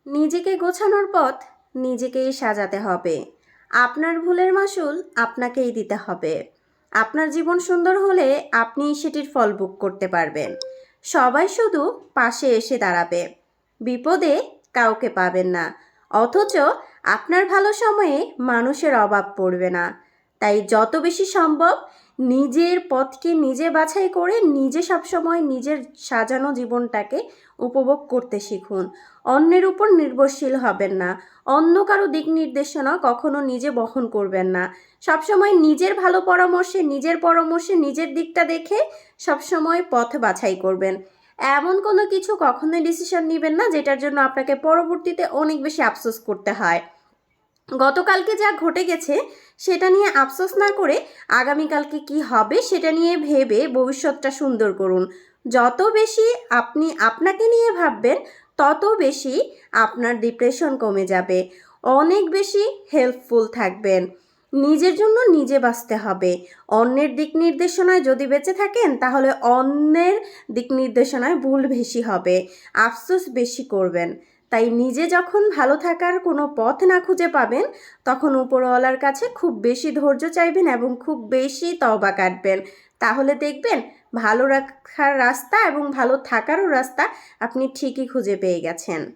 নিজেকে গোছানোর পথ নিজেকেই সাজাতে হবে। আপনার ভুলের মাসুল আপনাকেই দিতে হবে। আপনার জীবন সুন্দর হলে আপনি সেটির ফল ভোগ করতে পারবেন। সবাই শুধু পাশে এসে দাঁড়াবে, বিপদে কাউকে পাবেন না। অথচ আপনার ভালো সময়ে মানুষের অভাব পড়বে না। তাই যত বেশি সম্ভব নিজের পথকে নিজে বাছাই করে নিজে সবসময় নিজের সাজানো জীবনটাকে উপভোগ করতে শিখুন। অন্যের উপর নির্ভরশীল হবেন না। অন্য কারো দিক নির্দেশনা কখনো নিজে বহন করবেন না। সবসময় নিজের ভালো পরামর্শে নিজের দিকটা দেখে সবসময় পথ বাছাই করবেন। এমন কোনো কিছু কখনোই ডিসিশন নেবেন না যেটার জন্য আপনাকে পরবর্তীতে অনেক বেশি আফসোস করতে হয়। গতকালকে যা ঘটে গেছে সেটা নিয়ে আফসোস না করে আগামীকালকে কি হবে সেটা নিয়ে ভেবে ভবিষ্যৎটা সুন্দর করুন। যত বেশি আপনি আপনাকে নিয়ে ভাববেন তত বেশি আপনার ডিপ্রেশন কমে যাবে, অনেক বেশি হেল্পফুল থাকবেন। নিজের জন্য নিজে বাঁচতে হবে। অন্যের দিক নির্দেশনায় যদি বেঁচে থাকেন তাহলে অন্যের দিক নির্দেশনায় ভুল বেশি হবে, আফসোস বেশি করবেন। তাই নিজে যখন ভালো থাকার কোনো পথ না খুঁজে পাবেন তখন উপরওয়ালার কাছে খুব বেশি ধৈর্য চাইবেন এবং খুব বেশি তওবা কাটবেন। তাহলে দেখবেন ভালো রাখার রাস্তা এবং ভালো থাকারও রাস্তা আপনি ঠিকই খুঁজে পেয়ে গেছেন।